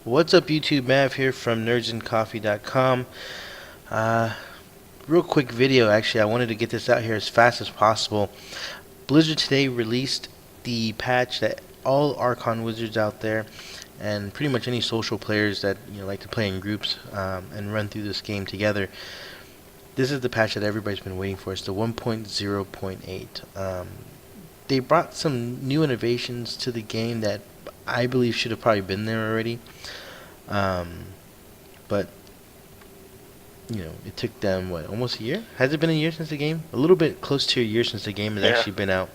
What's up, YouTube? Mav here from NerdsNCoffee.com. Real quick video, actually. I wanted to get this out here as fast as possible. Blizzard today released the patch that all Archon wizards out there and pretty much any social players that like to play in groups and run through this game together. This is the patch that everybody's been waiting for. It's the 1.0.8. They brought some new innovations to the game that I believe should have probably been there already. But it took them almost a year? Has it been a year since the game? A little bit close to a year since the game has actually been out.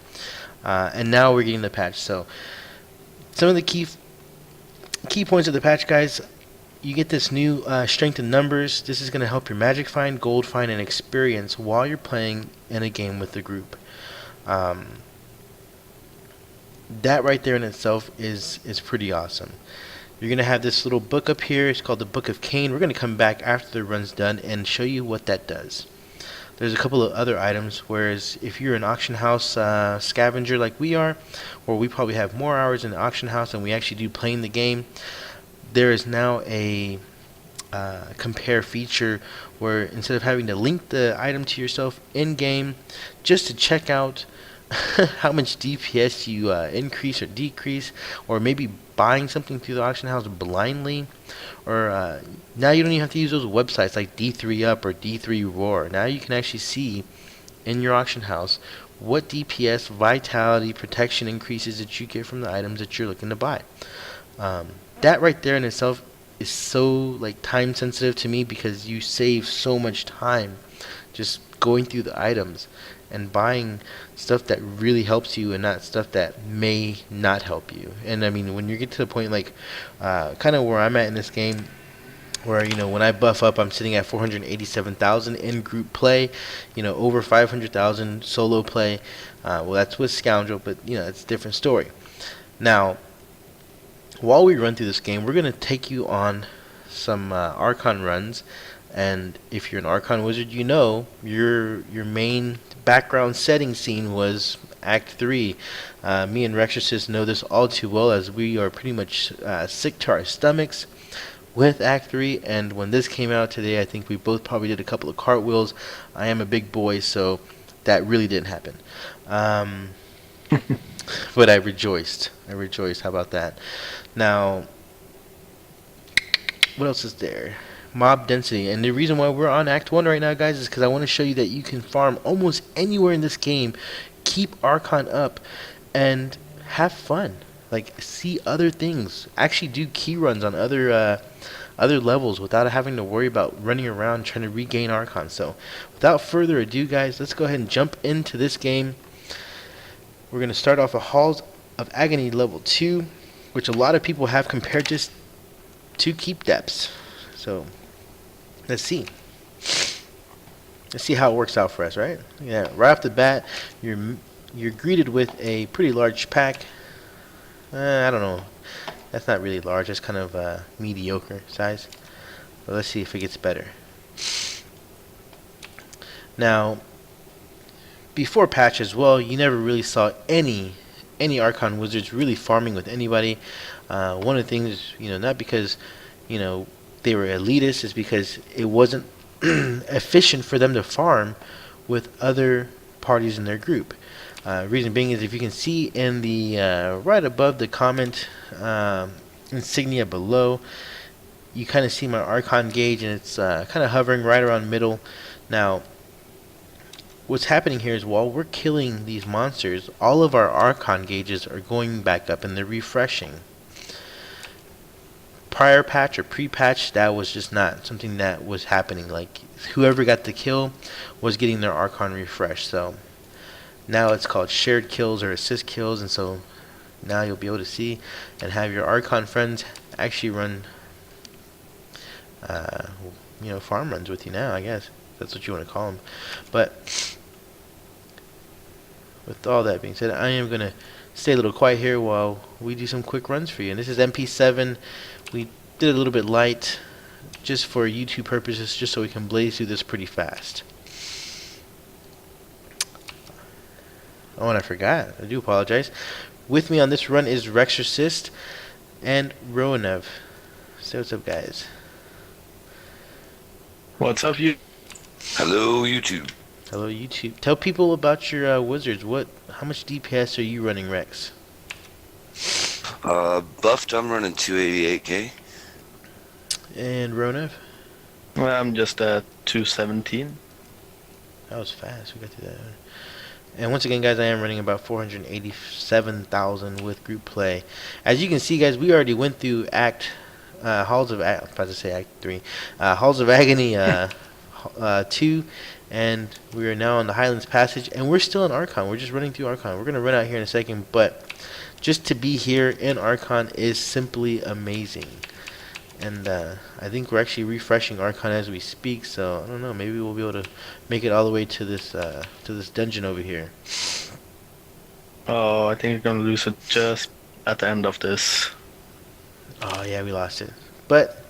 And now we're getting the patch. So some of the key points of the patch, guys. You get this new strength in numbers. This is going to help your magic find, gold find, and experience while you're playing in a game with the group. That right there in itself is pretty awesome. You're going to have this little book up here. It's called the Book of Cain. We're going to come back after the run's done and show you what that does. There's a couple of other items, whereas if you're an auction house scavenger like we are, or we probably have more hours in the auction house than we actually do playing the game, there is now a compare feature where instead of having to link the item to yourself in-game just to check out how much DPS you increase or decrease, or maybe buying something through the auction house blindly, or now you don't even have to use those websites like D3 Up or D3 Roar. Now you can actually see in your auction house what DPS, vitality, protection increases that you get from the items that you're looking to buy. That right there in itself is so time sensitive to me, because you save so much time just going through the items and buying stuff that really helps you and not stuff that may not help you. And I mean, when you get to the point kind of where I'm at in this game, where when I buff up, I'm sitting at 487,000 in group play, over 500,000 solo play. Well, that's with Scoundrel, but it's a different story. Now, while we run through this game, we're going to take you on some Archon runs. And if you're an Archon wizard, your main background setting scene was Act 3. Me and Rexorcist know this all too well, as we are pretty much sick to our stomachs with Act 3. And when this came out today, I think we both probably did a couple of cartwheels. I am a big boy, so that really didn't happen. But I rejoiced. How about that? Now, what else is there? Mob density. And the reason why we're on Act 1 right now, guys, is because I want to show you that you can farm almost anywhere in this game, keep Archon up, and have fun. See other things. Actually do key runs on other levels without having to worry about running around trying to regain Archon. So without further ado, guys, let's go ahead and jump into this game. We're going to start off at Halls of Agony level 2, which a lot of people have compared this to Keep Depths. So let's see how it works out for us, right? Yeah, right off the bat, you're greeted with a pretty large pack. I don't know, that's not really large, that's kind of mediocre size, but let's see if it gets better. Now, before patch as well, you never really saw any Archon wizards really farming with anybody. One of the things, not because they were elitist, is because it wasn't efficient for them to farm with other parties in their group. Reason being is, if you can see in the right above the comment insignia below, you kind of see my Archon gauge, and it's kind of hovering right around middle. Now, what's happening here is, while we're killing these monsters, all of our Archon gauges are going back up and they're refreshing. Prior patch or pre-patch, that was just not something that was happening. Whoever got the kill was getting their Archon refreshed. So now it's called shared kills or assist kills, and so now you'll be able to see and have your Archon friends actually run farm runs with you now, I guess that's what you want to call them. But with all that being said, I am going to stay a little quiet here while we do some quick runs for you. And this is MP7. We did a little bit light just for YouTube purposes, just so we can blaze through this pretty fast. Oh, and I forgot. I do apologize. With me on this run is Rexorcist and Roanev. Say what's up, guys. What's up, you? Hello, YouTube. Hello, YouTube. Tell people about your wizards. How much DPS are you running, Rex? Buffed, I'm running 288k. And Ronev? Well, I'm just at 217. That was fast. We got through that. And once again, guys, I am running about 487,000 with group play. As you can see, guys, we already went through Halls of I was about to say Act 3, Halls of Agony 2, and we are now on the Highlands Passage, and we're still in Archon. We're just running through Archon. We're gonna run out here in a second, but just to be here in Archon is simply amazing. And I think we're actually refreshing Archon as we speak, so I don't know, maybe we'll be able to make it all the way to this dungeon over here. Oh, I think you're gonna lose it just at the end of this. Oh yeah, we lost it. But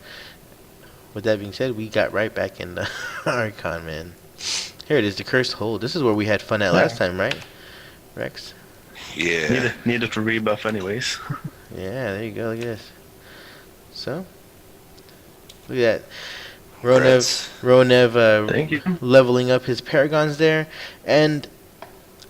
with that being said, we got right back in the Archon, man. Here it is, the Cursed Hold. This is where we had fun at last time, right, Rex? Yeah. Needed to rebuff anyways. Yeah, there you go, look at this. So, look at that. Congrats. Ronev Thank you. leveling up his paragons there. And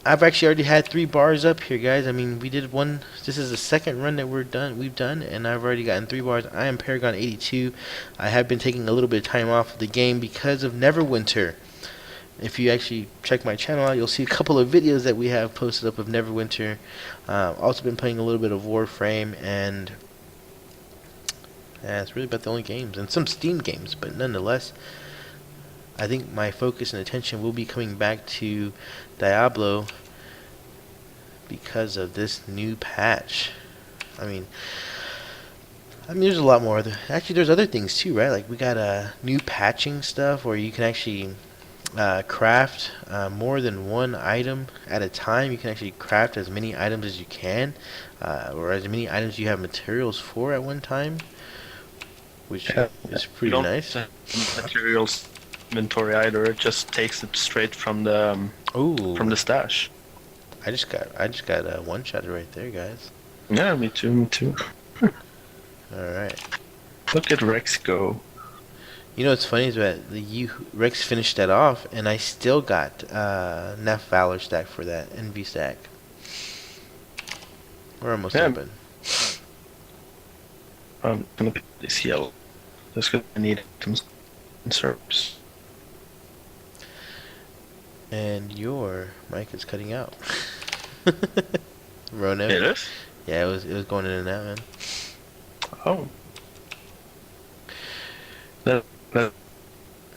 I've actually already had 3 bars up here, guys. I mean, we did one. This is the second run that we've done, and I've already gotten 3 bars. I am Paragon 82. I have been taking a little bit of time off of the game because of Neverwinter. If you actually check my channel out, you'll see a couple of videos that we have posted up of Neverwinter. Also been playing a little bit of Warframe, and yeah, it's really about the only games, and some Steam games, but nonetheless, I think my focus and attention will be coming back to Diablo because of this new patch. I mean, there's a lot more. Actually, there's other things too, right? Like we got new patching stuff where you can actually craft more than one item at a time. You can actually craft as many items as you can, or as many items you have materials for at one time, which is pretty nice. Materials inventory either. It just takes it straight from the stash. I just got one shot right there, guys. Yeah, me too. All right. Look at Rex go. You know what's funny is that Rex finished that off, and I still got enough Valor stack for that NV stack. We're almost open. I'm gonna pick this yellow. Just gonna need some serps. And your mic is cutting out. Ronev? It is? Yeah, it was going in and out, man. Oh. That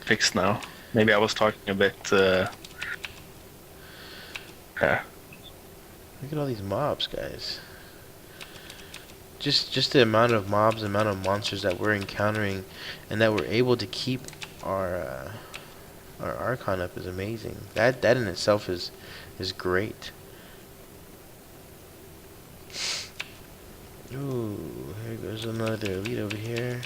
fixed now. Maybe I was talking a bit. Yeah. Look at all these mobs, guys. Just the amount of mobs, the amount of monsters that we're encountering, and that we're able to keep our Archon up is amazing. That in itself is great. Ooh, here goes another elite over here.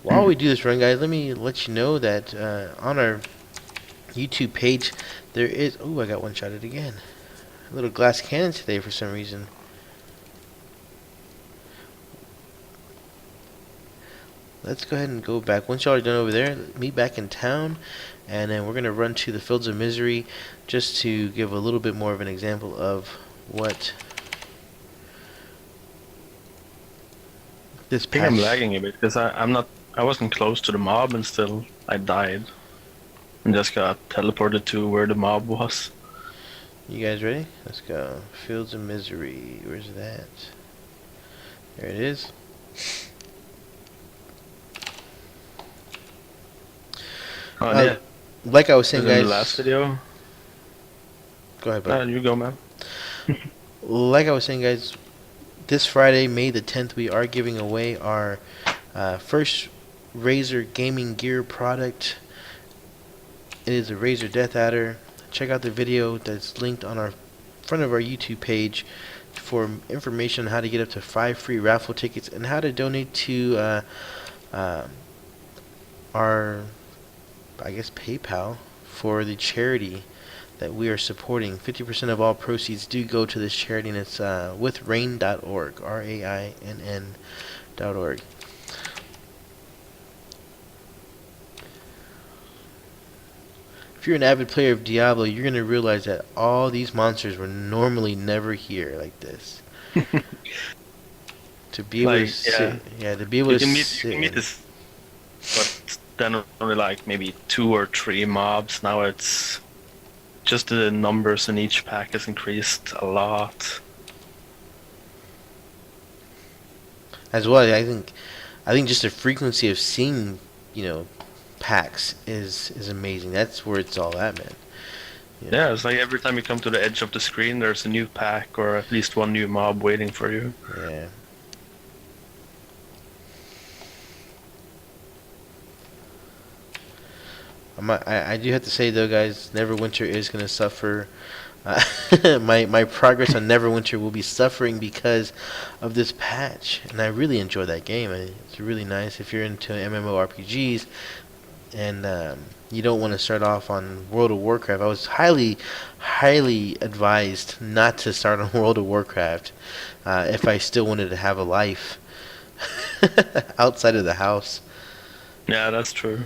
While we do this run, guys, let me let you know that on our YouTube page there is. Oh, I got one shotted again. A little glass cannon today for some reason. Let's go ahead and go back. Once y'all are done over there, meet back in town, and then we're going to run to the Fields of Misery just to give a little bit more of an example of what this patch. I think I'm lagging a bit because I wasn't close to the mob and still I died and just got teleported to where the mob was. You guys ready? Let's go. Fields of Misery. Where's that? There it is. Yeah. Like I was saying, In guys. the last video. Go ahead, bud. You go, man. Like I was saying, guys, this Friday, May the 10th, we are giving away our first Razer gaming gear product. It is a Razer Death Adder. Check out the video that's linked on our front of our YouTube page for information on how to get up to 5 free raffle tickets and how to donate to our, I guess, PayPal for the charity that we are supporting. 50% of all proceeds do go to this charity, and it's with rain.org, RAINN.org. If you're an avid player of Diablo, you're going to realize that all these monsters were normally never here like this. To be able to sit, to be able to sit. You can meet this, but then only like maybe 2 or 3 mobs. Now it's just the numbers in each pack has increased a lot. As well, I think just the frequency of seeing, packs is amazing. That's where it's all at, man. Yeah, it's like every time you come to the edge of the screen, there's a new pack or at least one new mob waiting for you. Yeah. I do have to say though, guys, Neverwinter is gonna suffer. My progress on Neverwinter will be suffering because of this patch, and I really enjoy that game. It's really nice if you're into MMORPGs, and you don't want to start off on World of Warcraft. I was highly advised not to start on World of Warcraft if I still wanted to have a life outside of the house. Yeah, that's true.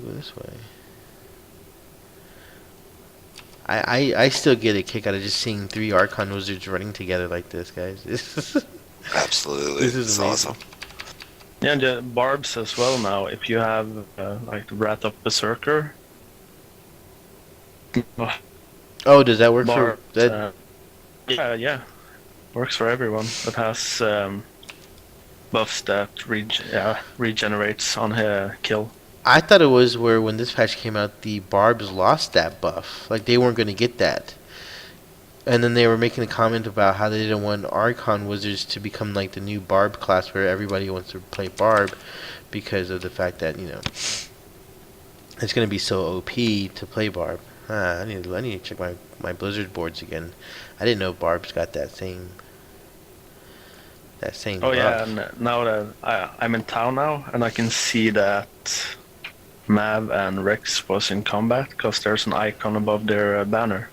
This way. I still get a kick out of just seeing 3 Archon wizards running together like this, guys. Absolutely. This is amazing. Awesome. Yeah, and the barbs as well now. If you have like the Wrath of Berserker. Oh, does that work Barbs, for that? yeah. Works for everyone that has buffs that regenerates on her kill. I thought it was where when this patch came out, the barbs lost that buff. Like they weren't going to get that. And then they were making a comment about how they didn't want Archon wizards to become like the new barb class where everybody wants to play barb because of the fact that, it's going to be so OP to play barb. I need to check my Blizzard boards again. I didn't know barbs got that same Oh buff. yeah, and now that I'm in town now, and I can see that Mav and Rex was in combat because there's an icon above their banner.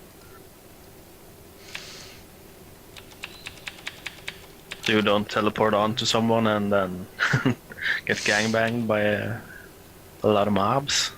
So you don't teleport onto someone and then get gangbanged by a lot of mobs.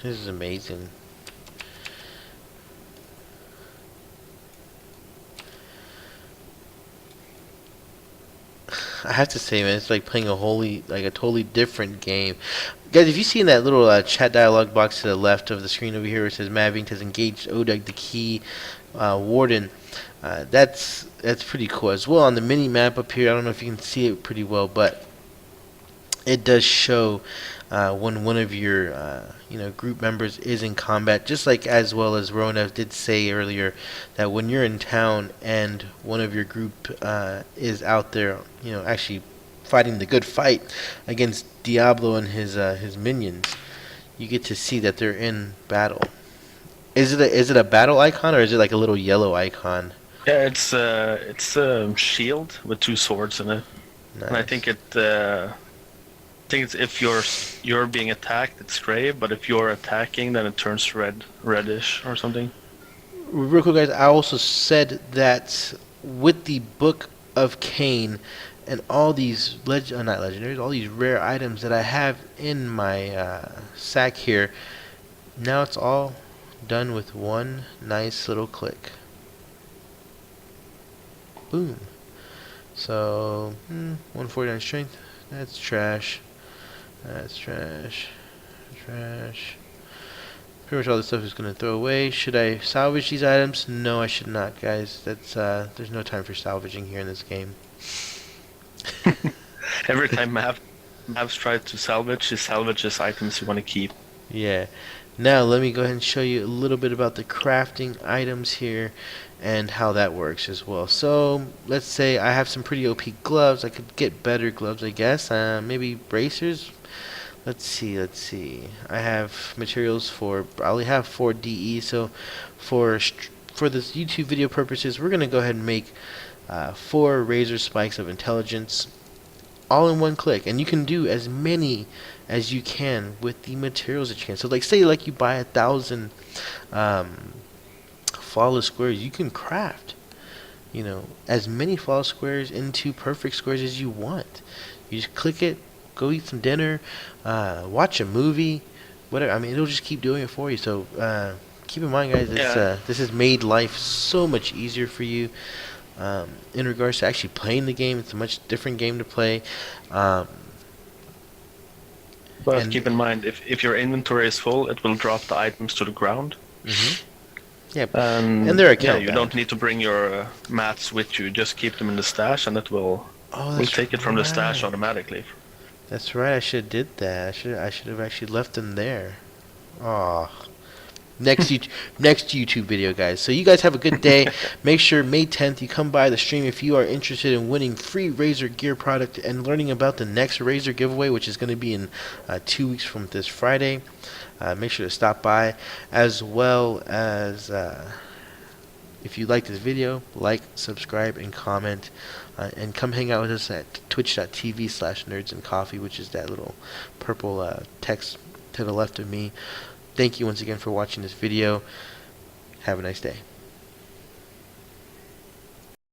This is amazing. I have to say, man, it's like playing a totally different game. Guys, if you see in that little chat dialog box to the left of the screen over here, where it says Mavink has engaged Odag, the key warden. That's pretty cool as well. On the mini map up here, I don't know if you can see it pretty well, but it does show when one of your group members is in combat, just like as well as Ronev did say earlier that when you're in town and one of your group is out there, actually fighting the good fight against Diablo and his minions, you get to see that they're in battle. Is it a battle icon or is it like a little yellow icon? Yeah, it's a shield with 2 swords in it. Nice. And I think it's if you're being attacked, it's gray, but if you're attacking, then it turns reddish or something. Real quick, guys, I also said that with the Book of Cain and all these not legendaries, all these rare items that I have in my sack here, now it's all done with one nice little click. Boom. So 149 strength. That's trash. That's trash. Trash. Pretty much all this stuff is gonna throw away. Should I salvage these items? No, I should not, guys. That's there's no time for salvaging here in this game. Every time Mavs tries to salvage, he salvages items you want to keep. Yeah. Now let me go ahead and show you a little bit about the crafting items here and how that works as well. So let's say I have some pretty OP gloves. I could get better gloves, I guess. Maybe bracers. Let's see. I have materials for. I only have 4 DE. So for this YouTube video purposes, we're gonna go ahead and make 4 razor spikes of intelligence, all in one click, and you can do as many as you can with the materials that you can. So like say like you buy 1,000 flawless squares, you can craft, you know, as many flawless squares into perfect squares as you want. You just click it, go eat some dinner, watch a movie, whatever. I mean, it'll just keep doing it for you. So keep in mind, guys, this has made life so much easier for you. In regards to actually playing the game, it's a much different game to play. But keep in mind, if your inventory is full, it will drop the items to the ground. Yeah, and their account. Yeah, you don't need to bring your mats with you. Just keep them in the stash, and it will take it from the stash automatically. That's right. I should have did that. I should have actually left them there. Oh. Next YouTube video, guys. So you guys have a good day. Make sure May 10th you come by the stream if you are interested in winning free Razer gear product and learning about the next Razer giveaway, which is going to be in 2 weeks from this Friday. Make sure to stop by, as well as if you like this video, like, subscribe, and comment, and come hang out with us at twitch.tv/NerdsNCoffee, which is that little purple text to the left of me. Thank you once again for watching this video. Have a nice day.